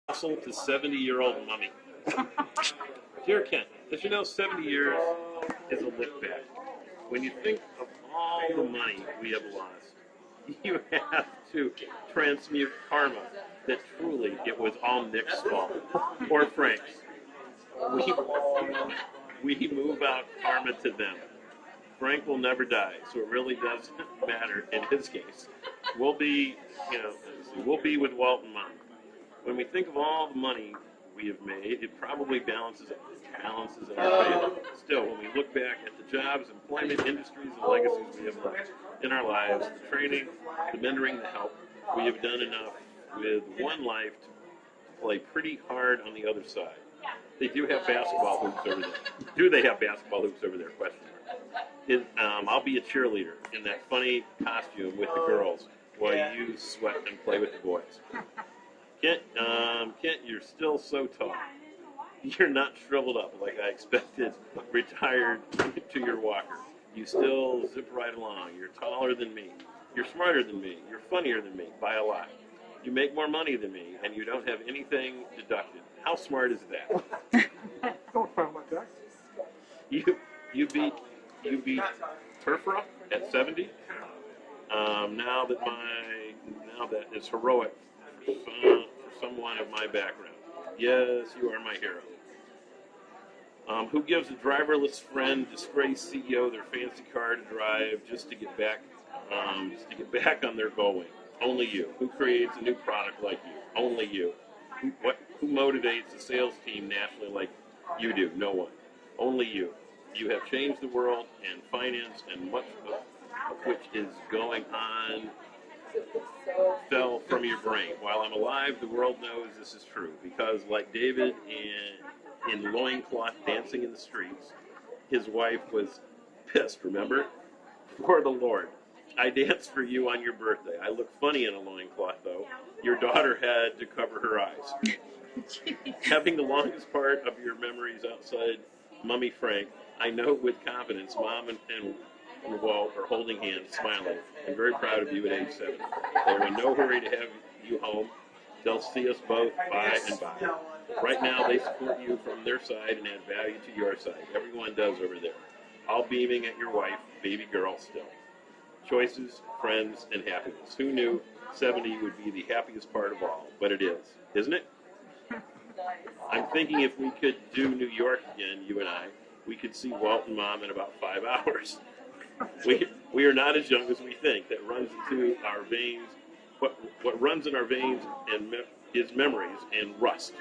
Fossil to 70-year-old mummy. Dear Ken, as you know, 70 years is a look back. When you think of all the money we have lost, you have to transmute karma that truly it was all Nick's fault or Frank's. We, we move out karma to them. Frank will never die, so it really doesn't matter in his case. We'll be, we'll be with Walt and Mom. When we think of all the money we have made, it probably balances in our favor. Still, when we look back at the jobs, employment, industries, and legacies we have left in our lives, the training, the mentoring, the help, we have done enough with one life to play pretty hard on the other side. They do have basketball hoops over there. Do they have basketball hoops over there? Question mark. I'll be a cheerleader in that funny costume with the girls while you sweat and play with the boys. Kent, you're still so tall. You're not shriveled up like I expected, retired to your walker. You still zip right along. You're taller than me. You're smarter than me. You're funnier than me by a lot. You make more money than me, and you don't have anything deducted. How smart is that? Don't sound like that. You beat Perfra at 70. Now that is heroic for someone of my background. Yes, you are my hero. Who gives a driverless friend, disgraced CEO, their fancy car to drive just to get back on their going? Only you. Who creates a new product like you? Only you. Who motivates a sales team nationally like you do? No one. Only you. You have changed the world and finance, and much of which is going on fell from your brain. While I'm alive, the world knows this is true, because like David in loincloth dancing in the streets, his wife was pissed, remember? For the Lord. I danced for you on your birthday. I look funny in a loincloth, though. Your daughter had to cover her eyes. Having the longest part of your memories outside Mummy Frank, I know with confidence Mom and Walt are holding hands, smiling. I'm very proud of you at age 7. They're in no hurry to have you home. They'll see us both by and by. Right now, they support you from their side and add value to your side. Everyone does over there. All beaming at your wife, baby girl still. Choices, friends, and happiness. Who knew 70 would be the happiest part of all? But it is, isn't it? I'm thinking if we could do New York again, you and I, we could see Walt and Mom in about 5 hours. We are not as young as we think. That runs into our veins. What runs in our veins is memories and rust.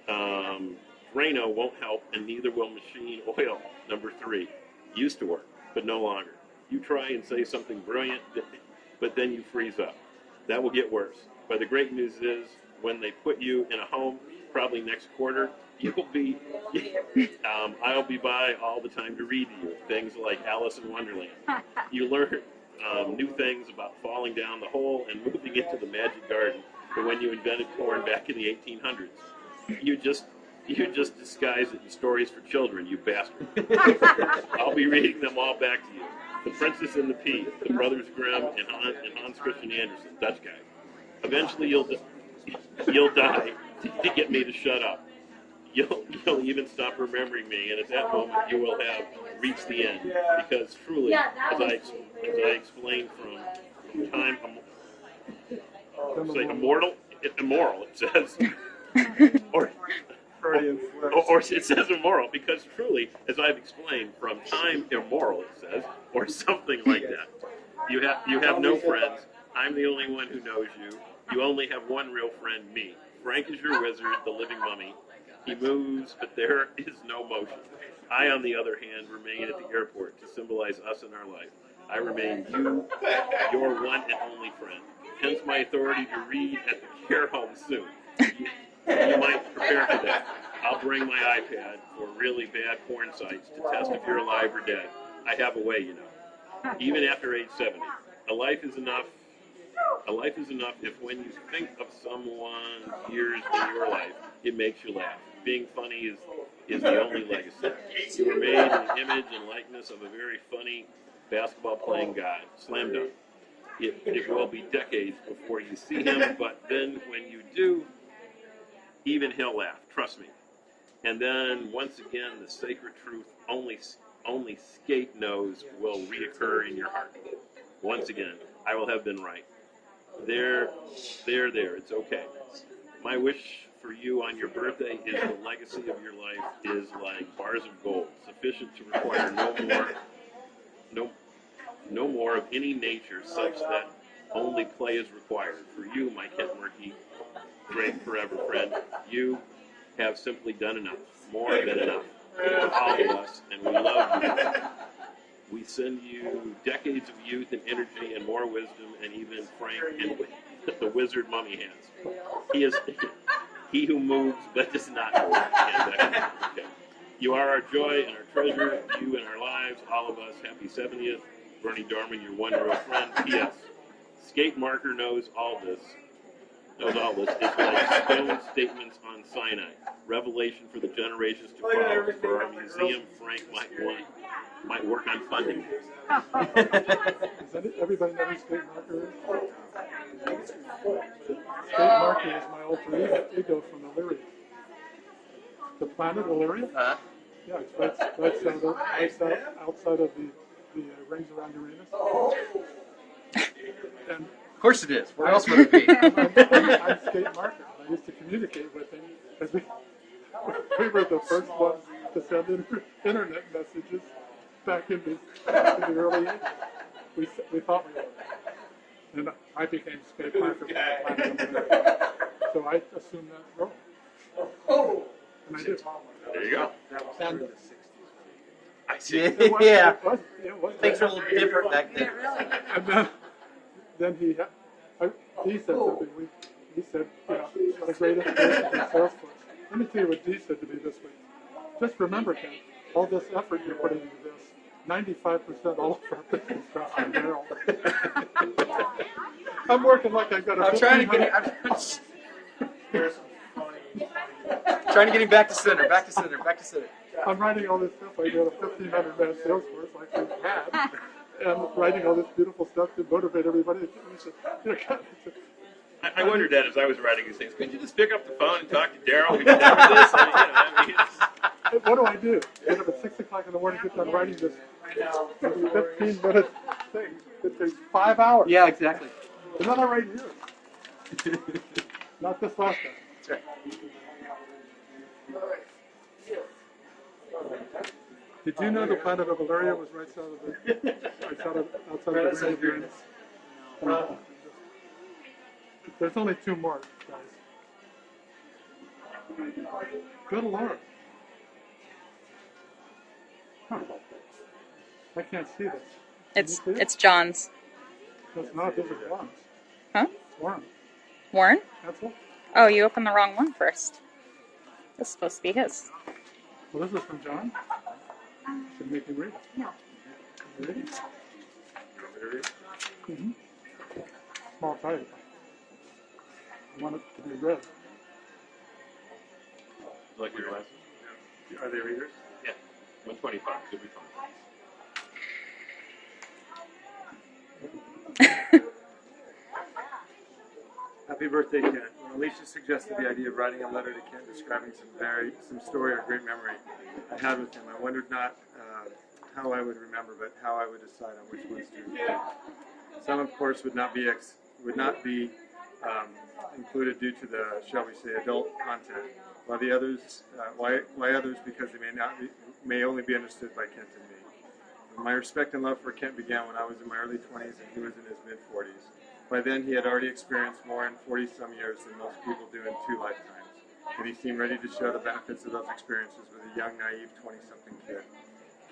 Drano won't help, and neither will machine oil. Number 3. Used to work, but no longer. You try and say something brilliant, but then you freeze up. That will get worse. But the great news is, when they put you in a home, probably next quarter, I'll be by all the time to read to you things like Alice in Wonderland. You learn new things about falling down the hole and moving into the magic garden. But when you invented corn back in the 1800s, you just disguise it in stories for children, you bastard. I'll be reading them all back to you. The Princess and the Pea, the Brothers Grimm, and Hans Christian Andersen, Dutch guy. Eventually, you'll die to get me to shut up. You'll even stop remembering me, and at that moment, you will have reached the end. Because truly, as I explained from time, immoral. It says, or it says immoral, because truly, as I've explained, from time immoral, it says, or something like that. You have no friends. I'm the only one who knows you. You only have one real friend, me. Frank is your wizard, the living mummy. He moves, but there is no motion. I, on the other hand, remain at the airport to symbolize us in our life. I remain you, your one and only friend. Hence my authority to read at the care home soon. You might prepare for that. I'll bring my iPad for really bad porn sites to test if you're alive or dead. I have a way, you know. Even after age 70. A life is enough if when you think of someone's years in your life, it makes you laugh. Being funny is the only legacy. You were made in the image and likeness of a very funny basketball-playing God. Slam dunk. It will be decades before you see him, but then when you do, even he'll laugh. Trust me. And then once again, the sacred truth only skate knows will reoccur in your heart. Once again, I will have been right. There. It's okay. My wish for you on your birthday is the legacy of your life is like bars of gold, sufficient to require no more of any nature, such that only clay is required. For you, my Kent Murky, great forever friend, you have simply done enough, more than enough, for all of us, and we love you. We send you decades of youth and energy and more wisdom, and even Frank and the wizard mummy has. He is he who moves but does not move. And, okay. You are our joy and our treasure, you in our lives, all of us. Happy 70th. Bernie Dorman, your one real friend. P.S. Skate Marker knows all this. It's like stone statements on Sinai. Revelation for the generations to follow. For our museum, Frank might work on funding. Does everybody know who Skate Marker is? Skate Marker is my alter ego from Illyria. The planet Illyria? Yeah, it's right outside of the rings around Uranus. And of course it is. Where else would it be? I'm Skate Marker. I used to communicate with him as we were the first ones to send internet messages back in the early 80s. We thought we were. And I became Skate Marker. So I assumed that role. And I did. There you go. And I see. yeah. It was Things were a little different back then. And then he said something. He said, what a great inspiration for Salesforce. Let me tell you what Dee said to me this week. Just remember, Ken, all this effort you're putting into this, 95% all of our business comes from Daryl. I'm working like I got a. I'm trying to get him back to center. I'm writing all this stuff. I got a 1,500-man Salesforce like we've had, and writing all this beautiful stuff to motivate everybody. I wondered that as I was writing these things. Could you just pick up the phone and talk to Daryl? Who's done with this? What do I do? Get up at 6 o'clock in the morning, get done writing this 15-minute thing. It takes 5 hours. Yeah, exactly. And then I write here. Not this last time. That's right. Did you know the planet of Illyria was right outside of the ring of Uranus? There's only 2 more, guys. Good Lord. Huh. I can't see this. It's John's. It's not. This is Warren's. Huh? Warren. Warren? That's it. Oh, you opened the wrong one first. This is supposed to be his. Well, this is from John. I should make him read it. No. Ready? Mm-hmm. Small type. I want it to be read. Like your glasses? Are they readers? Yeah. 125. Should be fine. Happy birthday, Kent. When Alicia suggested the idea of writing a letter to Kent describing some story or great memory I had with him, I wondered not how I would remember, but how I would decide on which ones to include. Some, of course, would not be included due to the, shall we say, adult content, while the others, why others? Because they may only be understood by Kent and me. My respect and love for Kent began when I was in my early 20s and he was in his mid-40s. By then, he had already experienced more in 40-some years than most people do in 2 lifetimes, and he seemed ready to share the benefits of those experiences with a young, naive 20-something kid.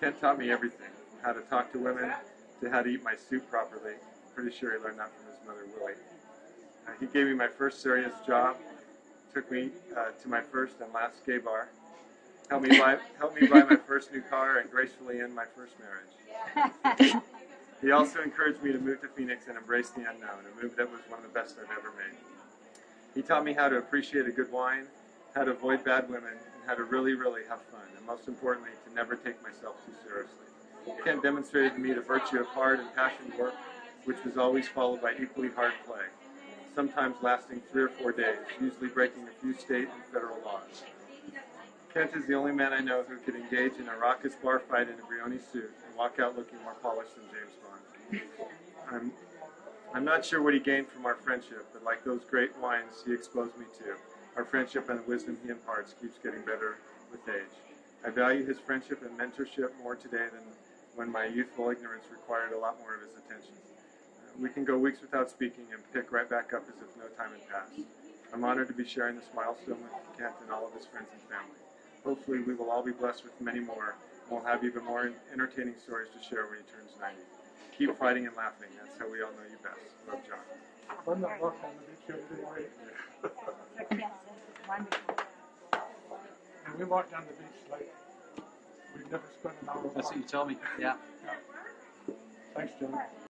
Kent taught me everything, from how to talk to women to how to eat my soup properly. I'm pretty sure he learned that from his mother, Willie. He gave me my first serious job, took me to my first and last gay bar, helped me buy my first new car, and gracefully end my first marriage. He also encouraged me to move to Phoenix and embrace the unknown, a move that was one of the best I've ever made. He taught me how to appreciate a good wine, how to avoid bad women, and how to really, really have fun, and most importantly, to never take myself too seriously. Kent demonstrated to me the virtue of hard and passionate work, which was always followed by equally hard play. sometimes lasting 3 or 4 days, usually breaking a few state and federal laws. Kent is the only man I know who could engage in a raucous bar fight in a Brioni suit and walk out looking more polished than James Bond. I'm not sure what he gained from our friendship, but like those great wines he exposed me to, our friendship and the wisdom he imparts keeps getting better with age. I value his friendship and mentorship more today than when my youthful ignorance required a lot more of his attention. We can go weeks without speaking and pick right back up as if no time had passed. I'm honored to be sharing this milestone with Kent and all of his friends and family. Hopefully we will all be blessed with many more, and we'll have even more entertaining stories to share when he turns 90. Keep fighting and laughing. That's how we all know you best. Love, John. I'm not walking on the beach the other day, and we walked down the beach like we've never spent an hour. That's what you told me. Yeah. Thanks, John.